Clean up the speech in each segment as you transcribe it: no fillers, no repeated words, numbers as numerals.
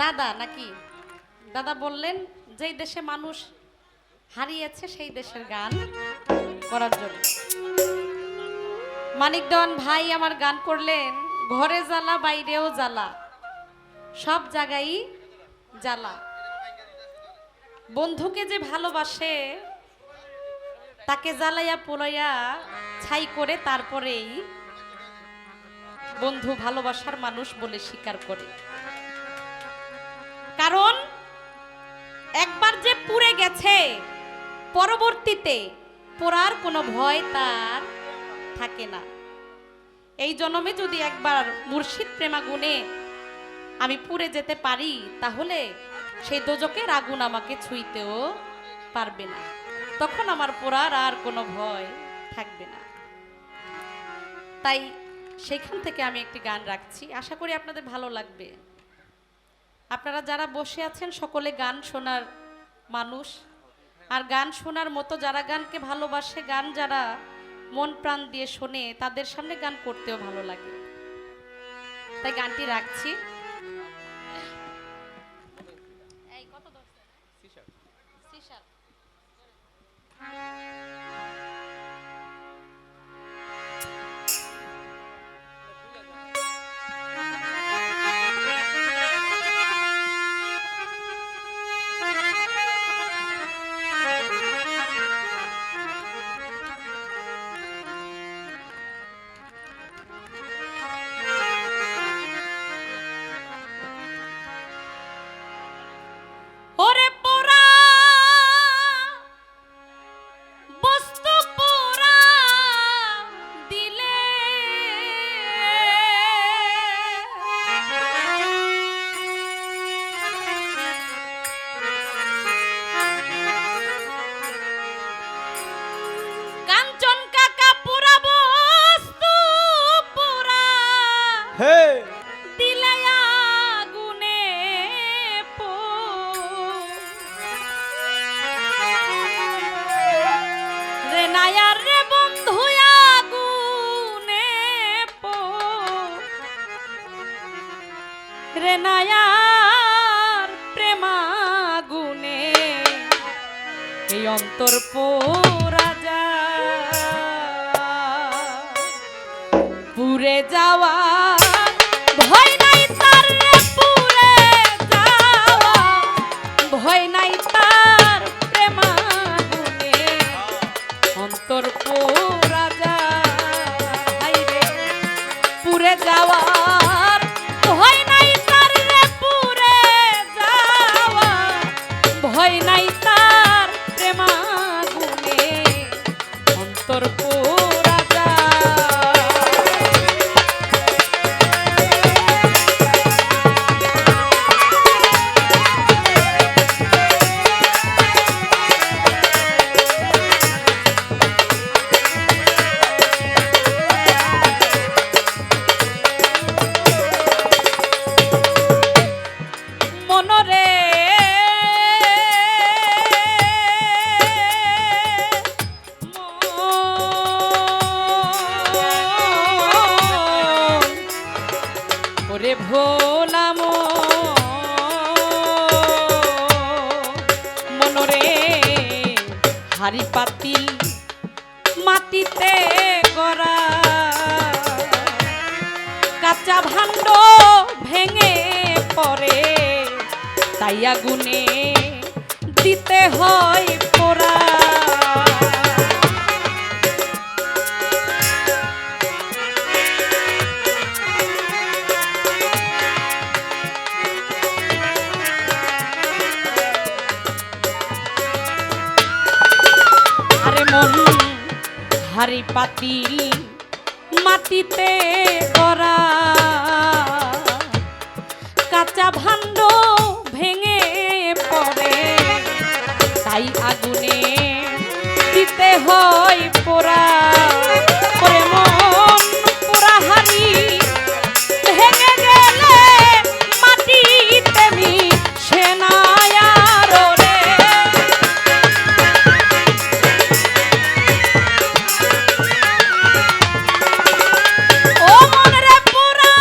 দাদা নাকি দাদা বললেন যেই দেশে মানুষ হারিয়েছে সেই দেশের গান করার জন্য। মানিক দেওয়ান ভাই আমার গান করলেন, ঘরে জ্বালা বাইরেও জ্বালা, সব জায়গায় জ্বালা। বন্ধুকে যে ভালোবাসে তাকে জ্বালাইয়া পোলাইয়া ছাই করে তারপরেই বন্ধু ভালোবাসার মানুষ বলে স্বীকার করে। কারণ একবার যে পুড়ে গেছে পরবর্তীতে পোড়ার কোনো ভয় তার থাকে না। এই জন্মে যদি একবার মুর্শিদ প্রেমাগুণে আমি পুড়ে যেতে পারি তাহলে সেই দোজকের আগুন আমাকে ছুঁইতেও পারবে না, তখন আমার পোড়ার আর কোনো ভয় থাকবে না। তাই সেখান থেকে আমি একটি গান রাখছি, আশা করি আপনাদের ভালো লাগবে। আপনারা যারা বসে আছেন সকলে গান শোনার মানুষ, আর গান শোনার মতো যারা গানকে ভালোবাসে, গান যারা মন প্রাণ দিয়ে শোনে, তাদের সামনে গান করতেও ভালো লাগে। তাই গানটি রাখছি। নায়ার প্রেমাগুনে এই অন্তর পোড়া পুরে যাওয়া ভয় নাই তার, পুরে যাওয়া ভয় নাই তার প্রেমাগুনে অন্তর পোড়া যায় রে, পুরে যাওয়া ভয় নাই তার রে, পুরে যাওয়া ভয় নাই তার প্রেমাগুনে অন্তর পোড়া যায়। ওরে ভোলা মনরে হাড়ি পাতিল মাটিতে গড়া, কাঁচা ভাণ্ড ভেঙে পড়ে তাই আগুনে দিতে হয় পোড়া। হাড়ি পাতিল মাটিতে গড়া, কাঁচা ভাণ্ড ভেঙে পড়ে তাই আগুনে দিতে হয় পোড়া। করে মন পোড়া হাড়ি ভেঙে গেলে মাটিতে মিশে না আর রে, ও মন রে পোড়া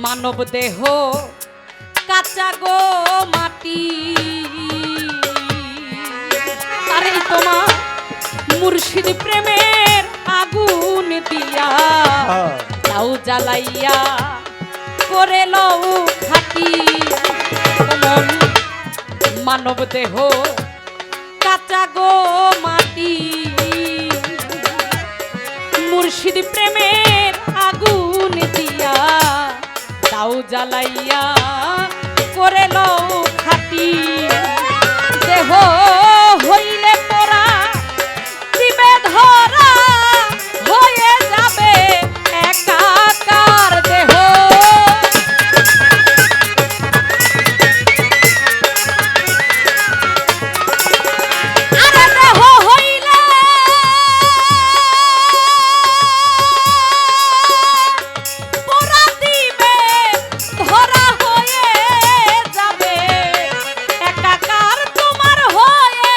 মানব দেহ কাঁচা গো মাটি, আরে তোমার মুর্শিদ প্রেমের আগুন দিয়া তাও জ্বালাইয়া করে লও খাটি। মানব দেহ কাঁচা গো মাটি, মুর্শিদ প্রেমের আগুন দিয়া তাও জ্বালাইয়া করে লও খাটি। দেহ হইলে পোড়া দিবে ধরা হয়ে যাবে একাকার দেহ। আরে দেহ হইলে পোড়া দিবে ধরা হয়ে যাবে একাকার, তোমার হয়ে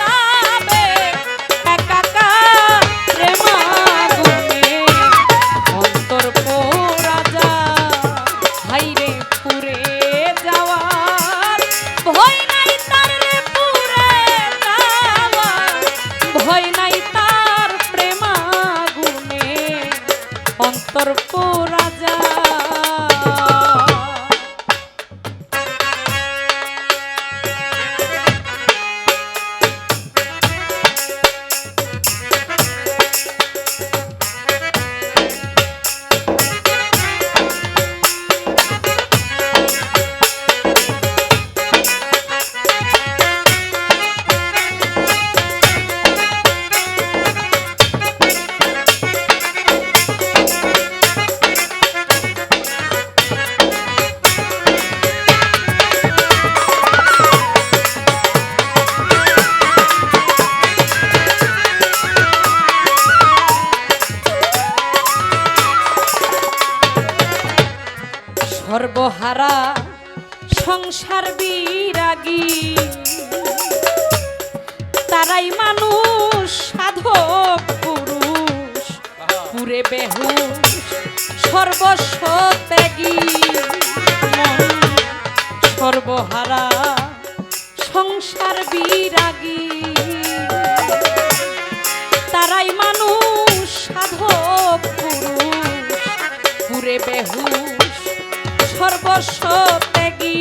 যাবে একাকার। প্রেমাগুনে অন্তর পোড়া যায়, হাইরে পুরে যাওয়ার ভয় নাই তার রে, পুরে যাওয়ার ভয় নাই তার। প্রেমাগুনে অন্তর পোড়া যায়। সর্বহারা সংসার বিরাগী, তারাই মানুষ সাধক পুরুষ, পুরে বেহুশ সর্বস্ব ত্যাগী। সর্বহারা সংসার বিরাগী, তারাই মানুষ সাধক পুরুষ, পুরে বেহুশ সর্বস্ব ত্যাগী।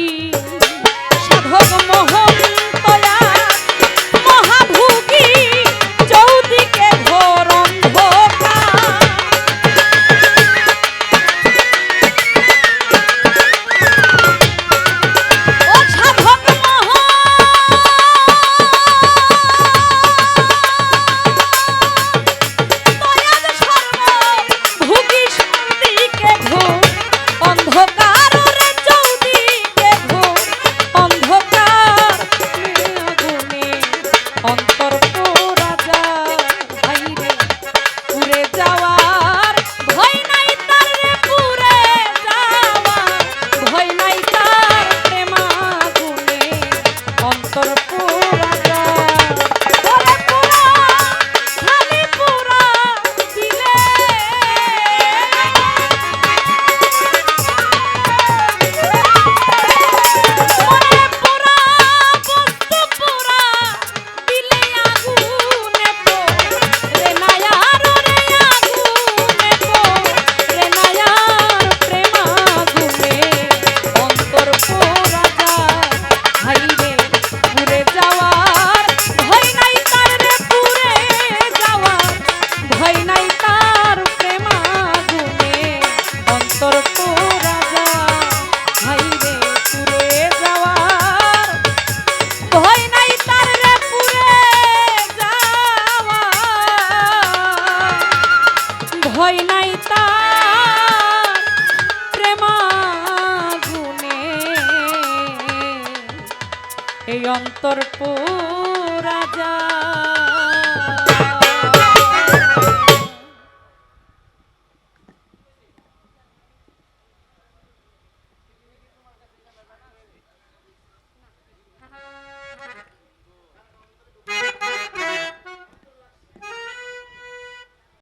সাধক মোহন তয়া মহাভোগী, চৌদিকে ঘোর অন্ধকার। ও সাধক দয়াল সর্বভোগী, চৌদিকে ঘোর অন্ধকার। অন্তর পোড়া যায়, হাইরে পুরে যাওয়ার ভয় নাই তার রে, পুরে যাওয়ার ভয় নাই তার। প্রেমাগুনে অন্তর পোড়া যায়। ওরে পোড়া খালি পোড়া দিলে ভয় নাই তার। প্রেমাগুনে এই অন্তর পোড়া যায়।